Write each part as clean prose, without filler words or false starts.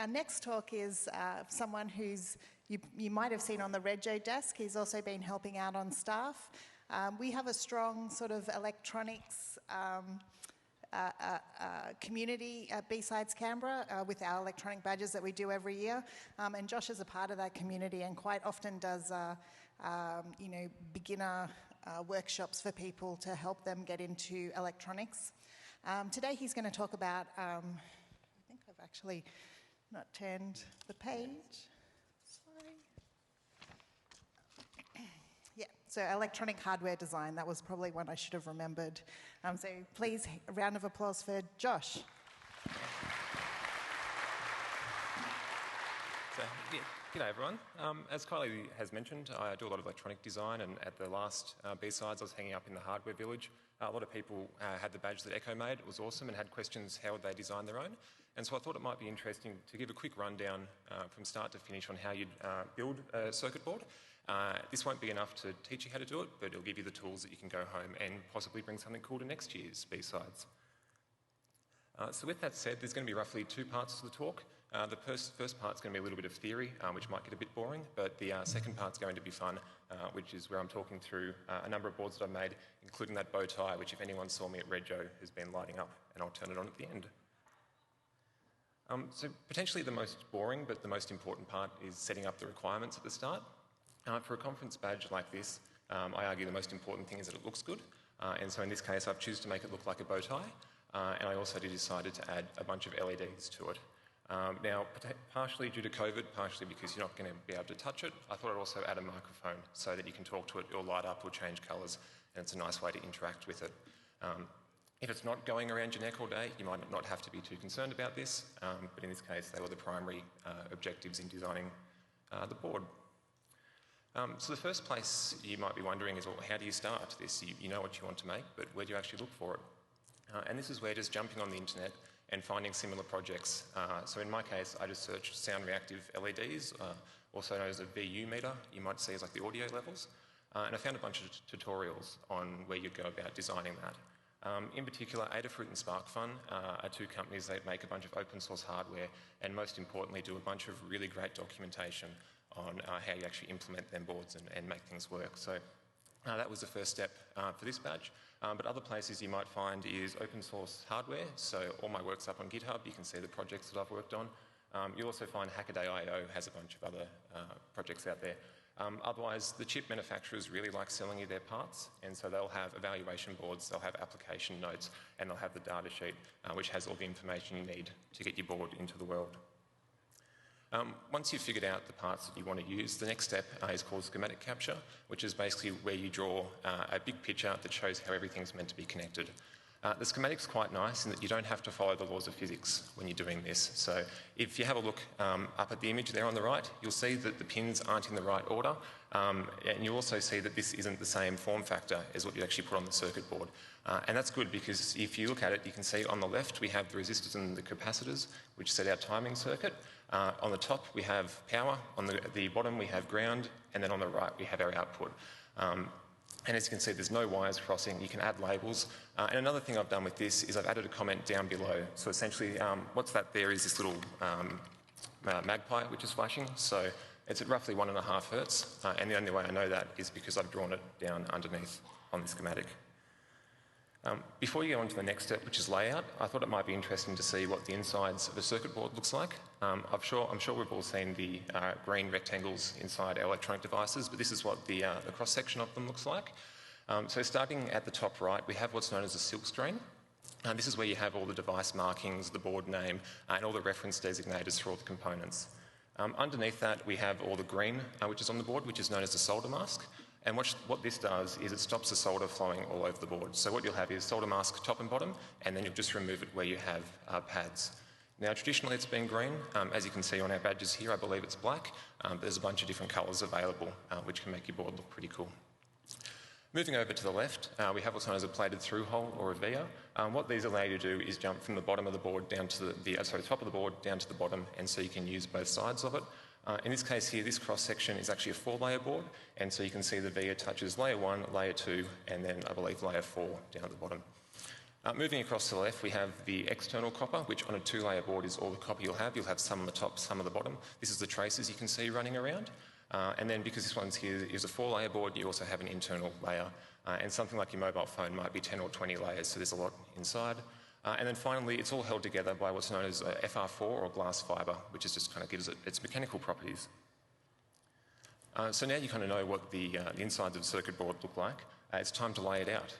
Our next talk is someone who's you might have seen on the Rego desk. He's also been helping out on staff. We have a strong sort of electronics community at BSides Canberra with our electronic badges that we do every year. And Josh is a part of that community and quite often does beginner workshops for people to help them get into electronics. Today he's going to talk about, I think I've actually not turned the page. Sorry. Yeah, so electronic hardware design, that was probably one I should have remembered. So please, a round of applause for Josh. G'day everyone. As Kylie has mentioned, I do a lot of electronic design, and at the last BSides I was hanging up in the hardware village. A lot of people had the badge that Echo made. It was awesome and had questions how would they design their own. And so I thought it might be interesting to give a quick rundown from start to finish on how you'd build a circuit board. This won't be enough to teach you how to do it, but it'll give you the tools that you can go home and possibly bring something cool to next year's BSides. So with that said, there's going to be roughly two parts to the talk. The first part's going to be a little bit of theory, which might get a bit boring, but the second part's going to be fun, which is where I'm talking through a number of boards that I've made, including that bow tie, which if anyone saw me at Rego has been lighting up, and I'll turn it on at the end. So potentially the most boring, but the most important part is setting up the requirements at the start. For a conference badge like this, I argue the most important thing is that it looks good, and so in this case I've chosen to make it look like a bow tie. And I also decided to add a bunch of LEDs to it. Now, partially due to COVID, partially because you're not going to be able to touch it, I thought I'd also add a microphone so that you can talk to it, it'll light up, it'll change colours, and it's a nice way to interact with it. If it's not going around your neck all day, you might not have to be too concerned about this, but in this case they were the primary objectives in designing the board. So the first place you might be wondering is, well, how do you start this? You know what you want to make, but where do you actually look for it? And this is where just jumping on the internet and finding similar projects. So in my case, I just searched sound reactive LEDs, also known as a VU meter, you might see as like the audio levels. And I found a bunch of tutorials on where you'd go about designing that. In particular, Adafruit and SparkFun are two companies that make a bunch of open source hardware and most importantly do a bunch of really great documentation on how you actually implement them boards and make things work. So that was the first step for this badge. But other places you might find is open source hardware. So all my work's up on GitHub. You can see the projects that I've worked on. You'll also find Hackaday.io has a bunch of other projects out there. Otherwise, the chip manufacturers really like selling you their parts, and so they'll have evaluation boards, they'll have application notes, and they'll have the data sheet, which has all the information you need to get your board into the world. Once you've figured out the parts that you want to use, the next step is called schematic capture, which is basically where you draw a big picture that shows how everything's meant to be connected. The schematic's quite nice in that you don't have to follow the laws of physics when you're doing this. So if you have a look up at the image there on the right, you'll see that the pins aren't in the right order, and you'll also see that this isn't the same form factor as what you actually put on the circuit board. And that's good because if you look at it, you can see on the left we have the resistors and the capacitors, which set our timing circuit. On the top we have power, on the bottom we have ground, and then on the right we have our output. And as you can see, there's no wires crossing. You can add labels. And another thing I've done with this is I've added a comment down below. So essentially, what's that there is this little magpie which is flashing. So it's at roughly 1.5 hertz. And the only way I know that is because I've drawn it down underneath on the schematic. Before you go on to the next step, which is layout, I thought it might be interesting to see what the insides of a circuit board looks like. I'm sure we've all seen the green rectangles inside our electronic devices, but this is what the cross-section of them looks like. So starting at the top right, we have what's known as a silk screen. This is where you have all the device markings, the board name, and all the reference designators for all the components. Underneath that, we have all the green, which is on the board, which is known as the solder mask. And what this does is it stops the solder flowing all over the board. So what you'll have is solder mask top and bottom, and then you'll just remove it where you have pads. Now, traditionally it's been green. As you can see on our badges here, I believe it's black. But there's a bunch of different colours available, which can make your board look pretty cool. Moving over to the left, we have what's known as a plated through hole or a via. What these allow you to do is jump from the bottom of the board down to the top of the board down to the bottom, and so you can use both sides of it. In this case here, this cross-section is actually a 4-layer board, and so you can see the via touches layer 1, layer 2, and then I believe layer 4 down at the bottom. Moving across to the left, we have the external copper, which on a 2-layer board is all the copper you'll have. You'll have some on the top, some on the bottom. This is the traces you can see running around. And then because this one's here is a 4-layer board, you also have an internal layer. And something like your mobile phone might be 10 or 20 layers, so there's a lot inside. And then finally, it's all held together by what's known as FR4 or glass fibre, which is just kind of gives it its mechanical properties. So now you kind of know what the insides of the circuit board look like. It's time to lay it out.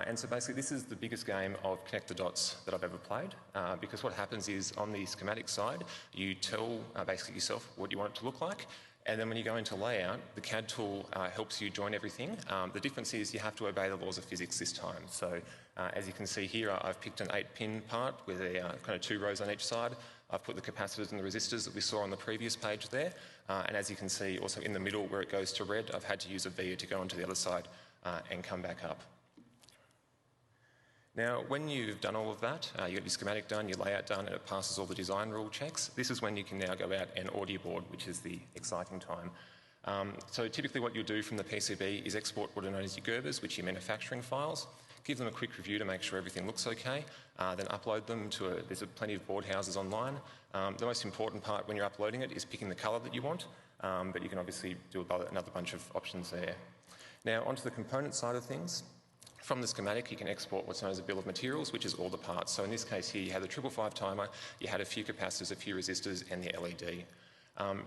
And so basically this is the biggest game of connect the dots that I've ever played, because what happens is on the schematic side, you tell basically yourself what you want it to look like, and then when you go into layout, the CAD tool helps you join everything. The difference is you have to obey the laws of physics this time. So as you can see here, I've picked an 8-pin part with kind of 2 rows on each side. I've put the capacitors and the resistors that we saw on the previous page there. And as you can see, also in the middle where it goes to red, I've had to use a via to go onto the other side and come back up. Now, when you've done all of that, you get your schematic done, your layout done, and it passes all the design rule checks, this is when you can now go out and audio board, which is the exciting time. So typically what you'll do from the PCB is export what are known as your Gerbers, which are your manufacturing files, give them a quick review to make sure everything looks okay, then upload them to there's plenty of board houses online. The most important part when you're uploading it is picking the colour that you want, but you can obviously do another bunch of options there. Now, onto the component side of things. From the schematic, you can export what's known as a bill of materials, which is all the parts. So in this case here, you had the 555 timer, you had a few capacitors, a few resistors, and the LED.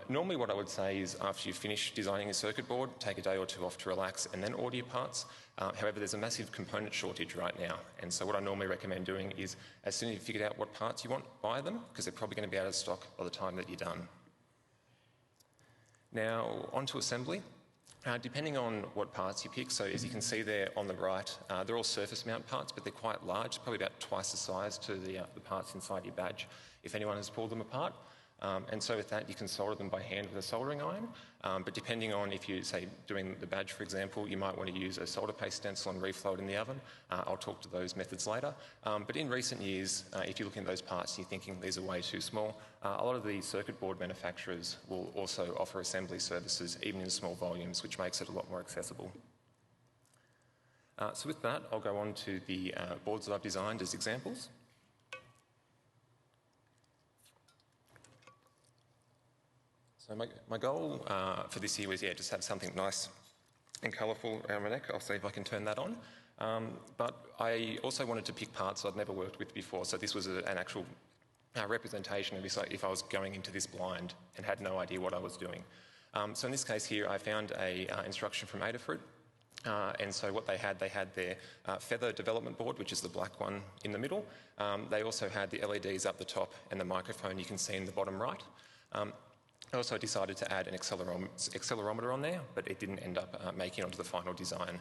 Normally what I would say is after you finish designing a circuit board, take a day or 2 off to relax and then order your parts. However, there's a massive component shortage right now. And so what I normally recommend doing is as soon as you've figured out what parts you want, buy them, because they're probably going to be out of stock by the time that you're done. Now, onto assembly. Depending on what parts you pick, so as you can see there on the right, they're all surface mount parts, but they're quite large, probably about twice the size to the parts inside your badge, if anyone has pulled them apart. And so with that, you can solder them by hand with a soldering iron. But depending on if you're, say, doing the badge, for example, you might want to use a solder paste stencil and reflow it in the oven. I'll talk to those methods later. But in recent years, if you're looking at those parts and you're thinking these are way too small, a lot of the circuit board manufacturers will also offer assembly services, even in small volumes, which makes it a lot more accessible. So with that, I'll go on to the boards that I've designed as examples. So my goal for this year was, just have something nice and colourful around my neck. I'll see if I can turn that on. But I also wanted to pick parts I'd never worked with before, so this was an actual representation of if I was going into this blind and had no idea what I was doing. So in this case here, I found a instruction from Adafruit. And so what they had their feather development board, which is the black one in the middle. They also had the LEDs up the top and the microphone you can see in the bottom right. I also decided to add an accelerometer on there, but it didn't end up making it onto the final design.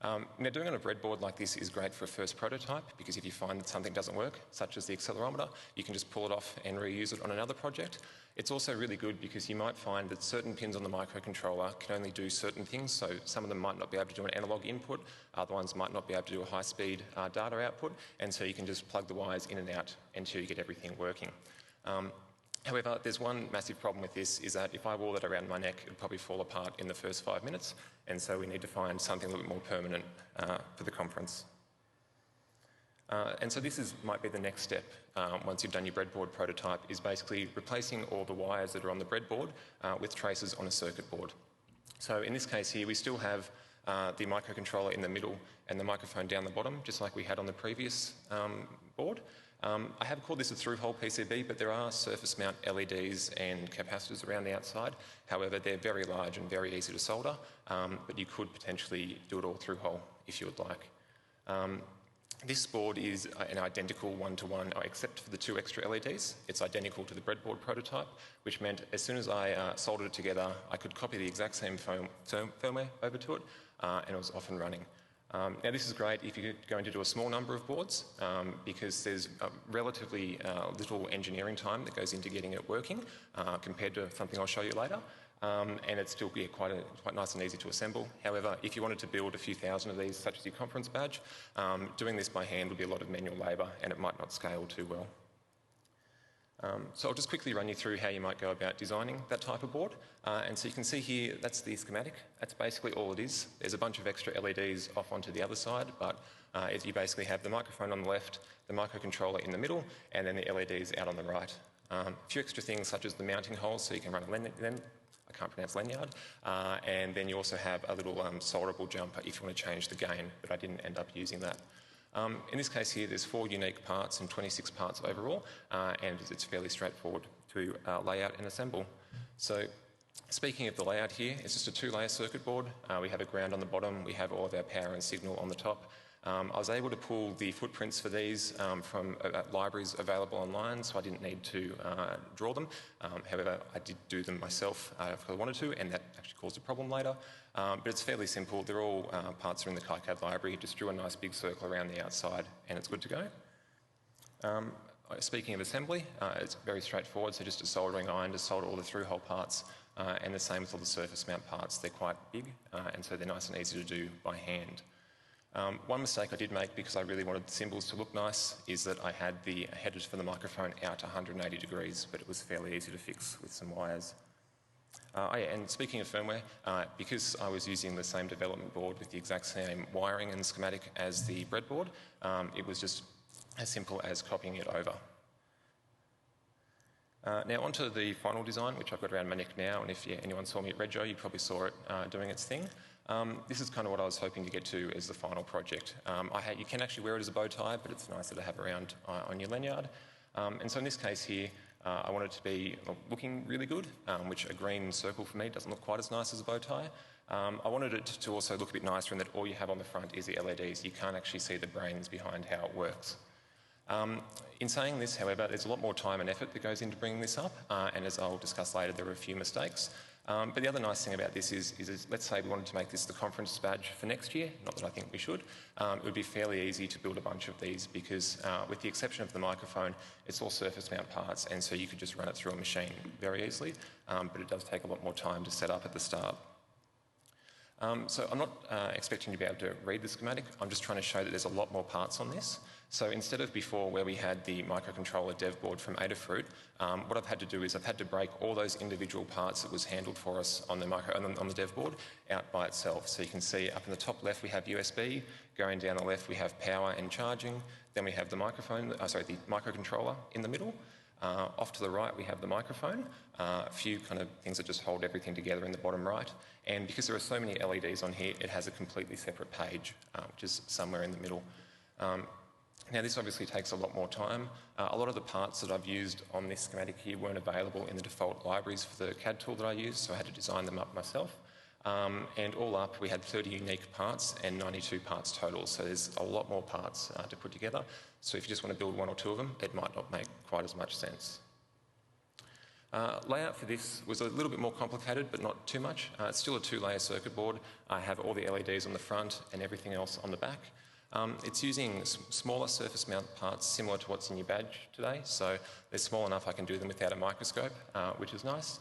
Now, doing on a breadboard like this is great for a first prototype, because if you find that something doesn't work, such as the accelerometer, you can just pull it off and reuse it on another project. It's also really good because you might find that certain pins on the microcontroller can only do certain things, so some of them might not be able to do an analog input, other ones might not be able to do a high-speed data output, and so you can just plug the wires in and out until you get everything working. However, there's one massive problem with this, is that if I wore that around my neck, it would probably fall apart in the first 5 minutes, and so we need to find something a little bit more permanent for the conference. And so this might be the next step once you've done your breadboard prototype, is basically replacing all the wires that are on the breadboard with traces on a circuit board. So in this case here, we still have the microcontroller in the middle and the microphone down the bottom, just like we had on the previous board. I have called this a through-hole PCB, but there are surface mount LEDs and capacitors around the outside. However, they're very large and very easy to solder, but you could potentially do it all through-hole if you would like. This board is an identical one-to-one, except for the 2 extra LEDs. It's identical to the breadboard prototype, which meant as soon as I soldered it together, I could copy the exact same firmware over to it, and it was off and running. Now, this is great if you're going to do a small number of boards, because there's relatively little engineering time that goes into getting it working compared to something I'll show you later. And it's still quite nice and easy to assemble. However, if you wanted to build a few thousand of these, such as your conference badge, doing this by hand would be a lot of manual labour, and it might not scale too well. So I'll just quickly run you through how you might go about designing that type of board. And so you can see here, that's the schematic. That's basically all it is. There's a bunch of extra LEDs off onto the other side, but you basically have the microphone on the left, the microcontroller in the middle, and then the LEDs out on the right. A few extra things such as the mounting holes, so you can run a I can't pronounce lanyard, and then you also have a little solderable jumper if you want to change the gain, but I didn't end up using that. In this case here, there's 4 unique parts and 26 parts overall, and it's fairly straightforward to lay out and assemble. So speaking of the layout here, it's just a 2-layer circuit board. We have a ground on the bottom, we have all of our power and signal on the top. I was able to pull the footprints for these from libraries available online, so I didn't need to draw them. However, I did do them myself if I wanted to, and that actually caused a problem later. But it's fairly simple. They're all parts are in the KiCad library. Just drew a nice big circle around the outside, and it's good to go. Speaking of assembly, it's very straightforward. So just a soldering iron to solder all the through-hole parts, and the same with all the surface mount parts. They're quite big, and so they're nice and easy to do by hand. One mistake I did make, because I really wanted the symbols to look nice, is that I had the headers for the microphone out 180 degrees, but it was fairly easy to fix with some wires. And speaking of firmware, because I was using the same development board with the exact same wiring and schematic as the breadboard, it was just as simple as copying it over. Now onto the final design, which I've got around my neck now, and if anyone saw me at Rego, you probably saw it doing its thing. This is kind of what I was hoping to get to as the final project. You can actually wear it as a bow tie, but it's nicer to have around on your lanyard. And so in this case here, I want it to be looking really good, which a green circle for me doesn't look quite as nice as a bow tie. I wanted it to also look a bit nicer in that all you have on the front is the LEDs. You can't actually see the brains behind how it works. In saying this, however, there's a lot more time and effort that goes into bringing this up, and as I'll discuss later, there are a few mistakes. But the other nice thing about this is let's say we wanted to make this the conference badge for next year, not that I think we should, it would be fairly easy to build a bunch of these because with the exception of the microphone, it's all surface mount parts, and so you could just run it through a machine very easily, but it does take a lot more time to set up at the start. So I'm not expecting you to be able to read the schematic. I'm just trying to show that there's a lot more parts on this. So instead of before where we had the microcontroller dev board from Adafruit, what I've had to do is I've had to break all those individual parts that was handled for us on the dev board out by itself. So you can see up in the top left we have USB, going down the left we have power and charging, then we have the microcontroller in the middle. Off to the right we have the microphone, a few kind of things that just hold everything together in the bottom right, and because there are so many LEDs on here, it has a completely separate page, which is somewhere in the middle. Now this obviously takes a lot more time. A lot of the parts that I've used on this schematic here weren't available in the default libraries for the CAD tool that I used, so I had to design them up myself. And all up, we had 30 unique parts and 92 parts total, so there's a lot more parts to put together. So if you just want to build 1 or 2 of them, it might not make quite as much sense. Layout for this was a little bit more complicated, but not too much. It's still a 2-layer circuit board. I have all the LEDs on the front and everything else on the back. It's using smaller surface mount parts similar to what's in your badge today, so they're small enough I can do them without a microscope, which is nice.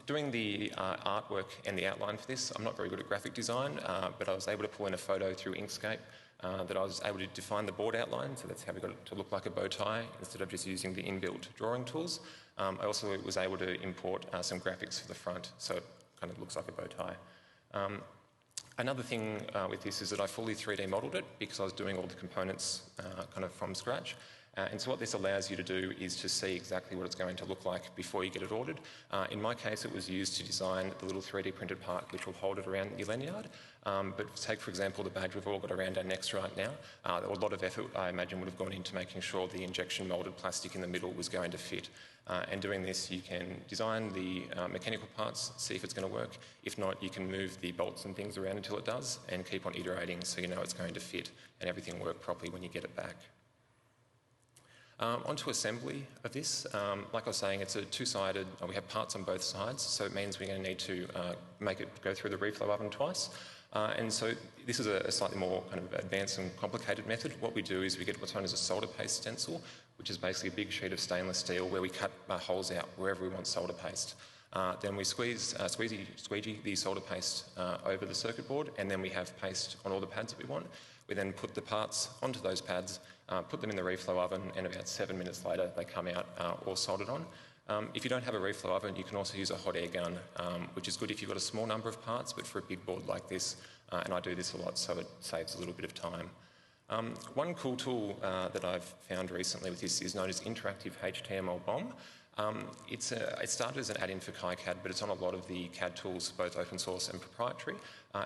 Doing the artwork and the outline for this, I'm not very good at graphic design, but I was able to pull in a photo through Inkscape that I was able to define the board outline, so that's how we got it to look like a bow tie instead of just using the inbuilt drawing tools. I also was able to import some graphics for the front, so it kind of looks like a bow tie. Another thing with this is that I fully 3D modelled it because I was doing all the components kind of from scratch. And so what this allows you to do is to see exactly what it's going to look like before you get it ordered. In my case, it was used to design the little 3D printed part which will hold it around your lanyard. But take, for example, the badge we've all got around our necks right now. A lot of effort, I imagine, would have gone into making sure the injection moulded plastic in the middle was going to fit. And doing this, you can design the mechanical parts, see if it's going to work. If not, you can move the bolts and things around until it does and keep on iterating so you know it's going to fit and everything will work properly when you get it back. Onto assembly of this. Like I was saying, it's a 2-sided, we have parts on both sides, so it means we're going to need to make it go through the reflow oven twice. And so this is a slightly more kind of advanced and complicated method. What we do is we get what's known as a solder paste stencil, which is basically a big sheet of stainless steel where we cut holes out wherever we want solder paste. Then we squeegee the solder paste over the circuit board, and then we have paste on all the pads that we want. We then put the parts onto those pads, put them in the reflow oven, and about 7 minutes later they come out all soldered on. If you don't have a reflow oven, you can also use a hot air gun, which is good if you've got a small number of parts, but for a big board like this, and I do this a lot, so it saves a little bit of time. One cool tool that I've found recently with this is known as Interactive HTML BOM. It started as an add-in for KiCad, but it's on a lot of the CAD tools, both open source and proprietary.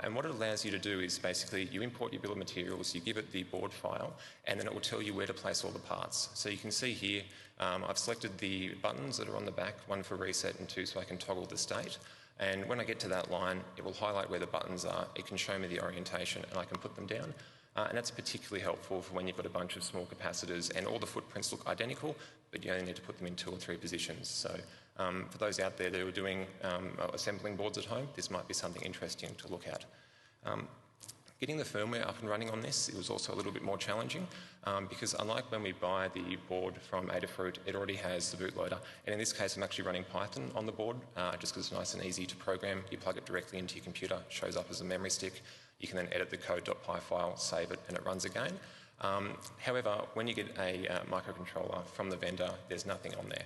And what it allows you to do is basically you import your bill of materials, you give it the board file, and then it will tell you where to place all the parts. So you can see here, I've selected the buttons that are on the back, one for reset and two so I can toggle the state. And when I get to that line, it will highlight where the buttons are, it can show me the orientation, and I can put them down. And that's particularly helpful for when you've got a bunch of small capacitors and all the footprints look identical, but you only need to put them in 2 or 3 positions. So for those out there that are doing assembling boards at home, this might be something interesting to look at. Getting the firmware up and running on this, it was also a little bit more challenging because unlike when we buy the board from Adafruit, it already has the bootloader. And in this case, I'm actually running Python on the board just because it's nice and easy to program. You plug it directly into your computer, it shows up as a memory stick. You can then edit the code.py file, save it, and it runs again. However, when you get a microcontroller from the vendor, there's nothing on there.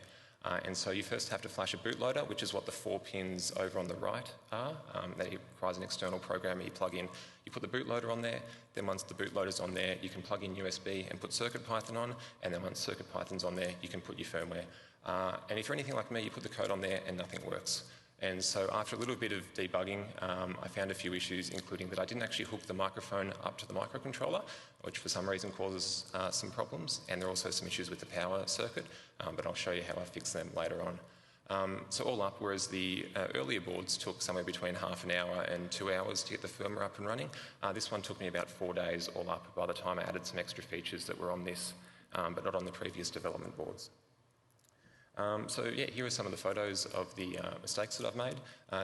And so you first have to flash a bootloader, which is what the 4 pins over on the right are. That requires an external programmer you plug in. You put the bootloader on there, then once the bootloader's on there, you can plug in USB and put CircuitPython on, and then once CircuitPython's on there, you can put your firmware. And if you're anything like me, you put the code on there and nothing works. And so after a little bit of debugging, I found a few issues, including that I didn't actually hook the microphone up to the microcontroller, which for some reason causes some problems. And there are also some issues with the power circuit, but I'll show you how I fix them later on. So all up, whereas the earlier boards took somewhere between half an hour and 2 hours to get the firmware up and running, this one took me about 4 days all up by the time I added some extra features that were on this, but not on the previous development boards. So yeah, here are some of the photos of the mistakes that I've made.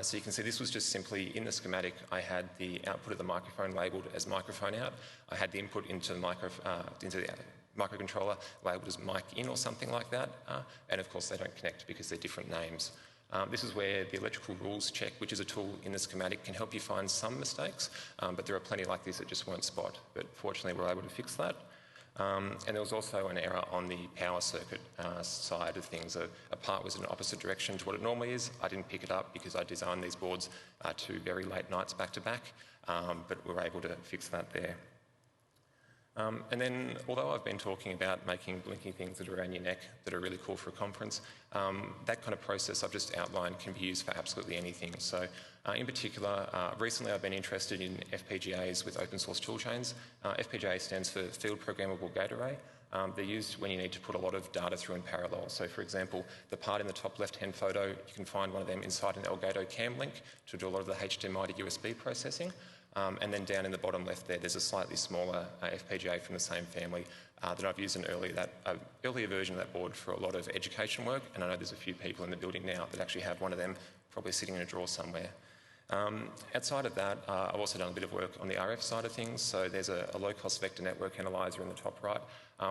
So you can see this was just simply in the schematic. I had the output of the microphone labelled as microphone out. I had the input into the microcontroller labelled as mic in or something like that. And of course they don't connect because they're different names. This is where the electrical rules check, which is a tool in the schematic, can help you find some mistakes, but there are plenty like this that just won't spot. But fortunately we're able to fix that. And there was also an error on the power circuit side of things. A part was in an opposite direction to what it normally is. I didn't pick it up because I designed these boards 2 very late nights back to back, but we were able to fix that there. And then, although I've been talking about making blinking things that are around your neck that are really cool for a conference, that kind of process I've just outlined can be used for absolutely anything. So, in particular, recently I've been interested in FPGAs with open source toolchains. FPGA stands for Field Programmable Gate Array. They're used when you need to put a lot of data through in parallel. So, for example, the part in the top left-hand photo, you can find one of them inside an Elgato CAM link to do a lot of the HDMI to USB processing. And then down in the bottom left there's a slightly smaller FPGA from the same family that I've used an earlier version of that board for a lot of education work, and I know there's a few people in the building now that actually have one of them probably sitting in a drawer somewhere. Outside of that, I've also done a bit of work on the RF side of things. So there's a low-cost vector network analyzer in the top right.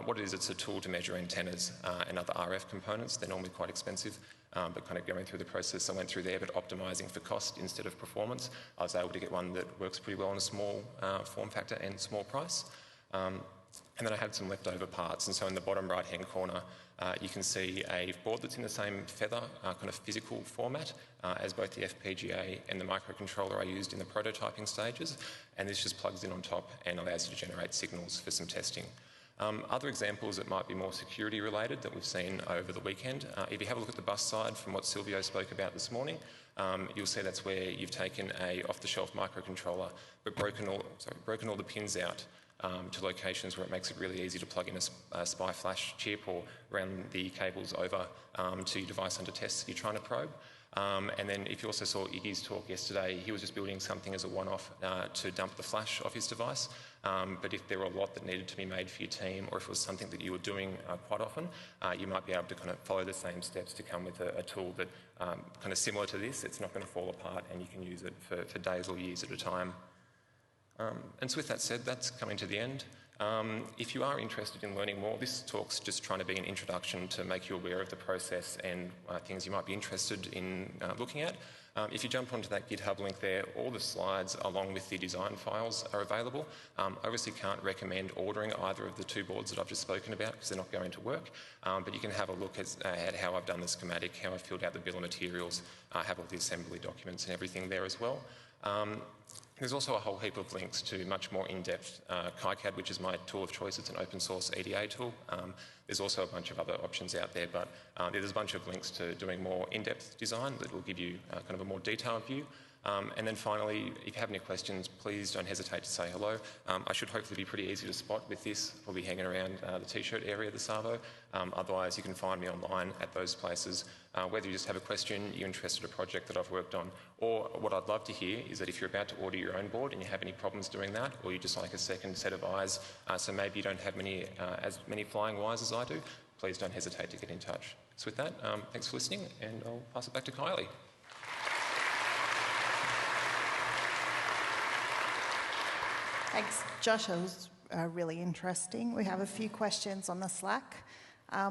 What it is, it's a tool to measure antennas and other RF components. They're normally quite expensive, but kind of going through the process I went through there, but optimising for cost instead of performance, I was able to get one that works pretty well in a small form factor and small price. And then I had some leftover parts, and so in the bottom right-hand corner, you can see a board that's in the same feather kind of physical format as both the FPGA and the microcontroller I used in the prototyping stages, and this just plugs in on top and allows you to generate signals for some testing. Other examples that might be more security related that we've seen over the weekend, if you have a look at the bus side from what Silvio spoke about this morning, you'll see that's where you've taken a off-the-shelf microcontroller but broken all the pins out to locations where it makes it really easy to plug in a SPI flash chip or run the cables over to your device under test that you're trying to probe. And then if you also saw Iggy's talk yesterday, he was just building something as a one-off to dump the flash off his device. But if there were a lot that needed to be made for your team, or if it was something that you were doing quite often, you might be able to kind of follow the same steps to come with a tool that kind of similar to this. It's not going to fall apart and you can use it for days or years at a time. And so with that said, that's coming to the end. If you are interested in learning more, this talk's just trying to be an introduction to make you aware of the process and things you might be interested in looking at. If you jump onto that GitHub link there, all the slides along with the design files are available. I obviously can't recommend ordering either of the two boards that I've just spoken about because they're not going to work, but you can have a look at how I've done the schematic, how I've filled out the bill of materials, have all the assembly documents and everything there as well. There's also a whole heap of links to much more in-depth KiCad, which is my tool of choice. It's an open source EDA tool. There's also a bunch of other options out there, but there's a bunch of links to doing more in-depth design that will give you kind of a more detailed view. And then finally, if you have any questions, please don't hesitate to say hello. I should hopefully be pretty easy to spot with this. I'll be hanging around the T-shirt area of the Savo. Otherwise, you can find me online at those places. Whether you just have a question, you're interested in a project that I've worked on, or what I'd love to hear is that if you're about to order your own board and you have any problems doing that, or you just like a second set of eyes, so maybe you don't have as many flying wires as I do, please don't hesitate to get in touch. So with that, thanks for listening, and I'll pass it back to Kylie. Thanks, Josh. That was really interesting. We have a few questions on the Slack.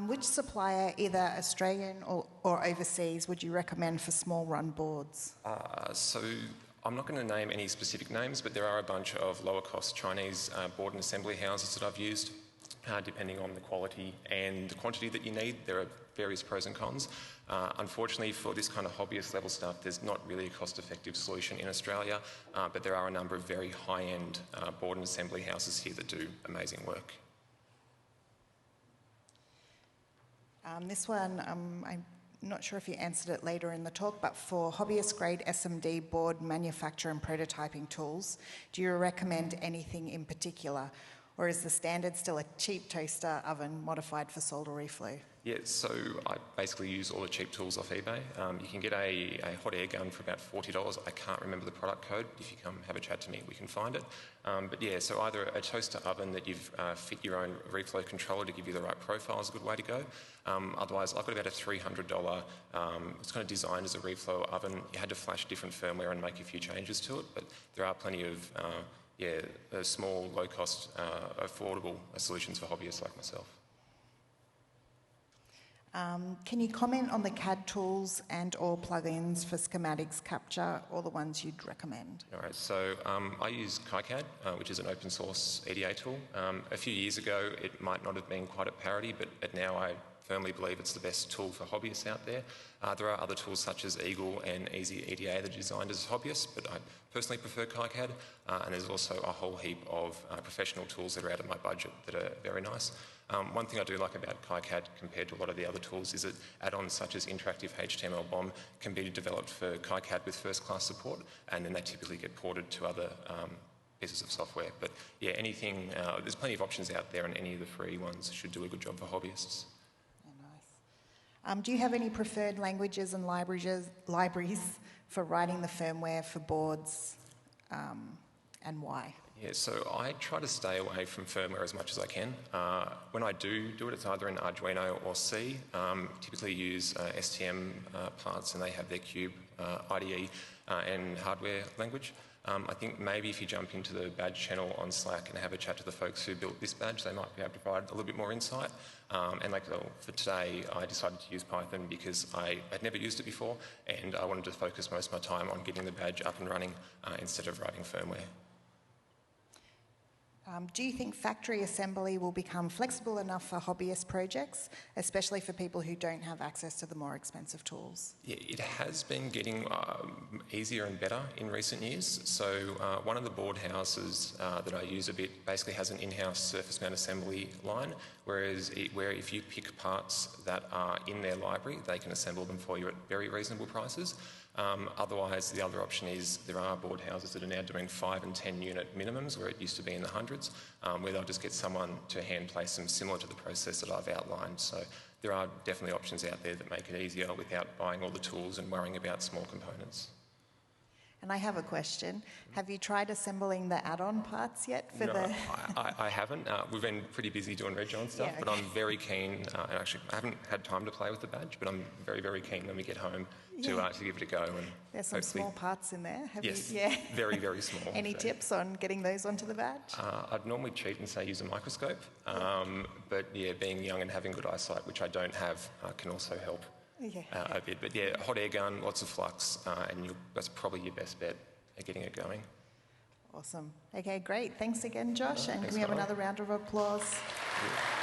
Which supplier, either Australian or overseas, would you recommend for small run boards? So I'm not going to name any specific names, but there are a bunch of lower cost Chinese board and assembly houses that I've used. Depending on the quality and the quantity that you need, there are various pros and cons. Unfortunately, for this kind of hobbyist level stuff, there's not really a cost-effective solution in Australia, but there are a number of very high-end board and assembly houses here that do amazing work. This one, I'm not sure if you answered it later in the talk, but for hobbyist grade SMD board manufacture and prototyping tools, do you recommend anything in particular? Or is the standard still a cheap toaster oven modified for solder reflow? Yeah, so I basically use all the cheap tools off eBay. You can get a hot air gun for about $40. I can't remember the product code. If you come have a chat to me, we can find it. But yeah, so either a toaster oven that you've fit your own reflow controller to give you the right profile is a good way to go. Otherwise, I've got about a $300, it's kind of designed as a reflow oven. You had to flash different firmware and make a few changes to it, but there are plenty of small, low-cost, affordable solutions for hobbyists like myself. Can you comment on the CAD tools and or plugins for schematics capture, or the ones you'd recommend? All right, so I use KiCad, which is an open source EDA tool. A few years ago, it might not have been quite at parity, but now I firmly believe it's the best tool for hobbyists out there. There are other tools such as Eagle and Easy EDA that are designed as hobbyists, but I personally prefer KiCad, and there's also a whole heap of professional tools that are out of my budget that are very nice. One thing I do like about KiCad compared to a lot of the other tools is that add-ons such as interactive HTML BOM can be developed for KiCad with first-class support, and then they typically get ported to other pieces of software. But yeah, anything, there's plenty of options out there, and any of the free ones should do a good job for hobbyists. Do you have any preferred languages and libraries for writing the firmware for boards, and why? Yeah, so I try to stay away from firmware as much as I can. When I do it, it's either in Arduino or C. Typically use STM parts, and they have their Cube IDE and hardware language. I think maybe if you jump into the badge channel on Slack and have a chat to the folks who built this badge, they might be able to provide a little bit more insight. And for today, I decided to use Python because I had never used it before, and I wanted to focus most of my time on getting the badge up and running instead of writing firmware. Do you think factory assembly will become flexible enough for hobbyist projects, especially for people who don't have access to the more expensive tools? Yeah, it has been getting easier and better in recent years. So one of the board houses that I use a bit basically has an in-house surface mount assembly line, where if you pick parts that are in their library, they can assemble them for you at very reasonable prices. Otherwise, the other option is there are board houses that are now doing 5 and 10 unit minimums, where it used to be in the hundreds, where they'll just get someone to hand place them similar to the process that I've outlined. So there are definitely options out there that make it easier without buying all the tools and worrying about small components. And I have a question. Have you tried assembling the add-on parts yet for No, the... I haven't. We've been pretty busy doing reg on stuff, Yeah, but okay. I'm very keen, and actually I haven't had time to play with the badge, but I'm very, very keen when we get home to give it a go. And There's some hopefully- small parts in there. Have Yes, you? Yeah. very, very small. Any So, tips on getting those onto the badge? I'd normally cheat and say use a microscope, but yeah, being young and having good eyesight, which I don't have, can also help Yeah. a bit. But yeah, hot air gun, lots of flux, and that's probably your best bet at getting it going. Awesome. Okay, great. Thanks again, Josh. And Thanks, can we have Carla. another round of applause? Yeah.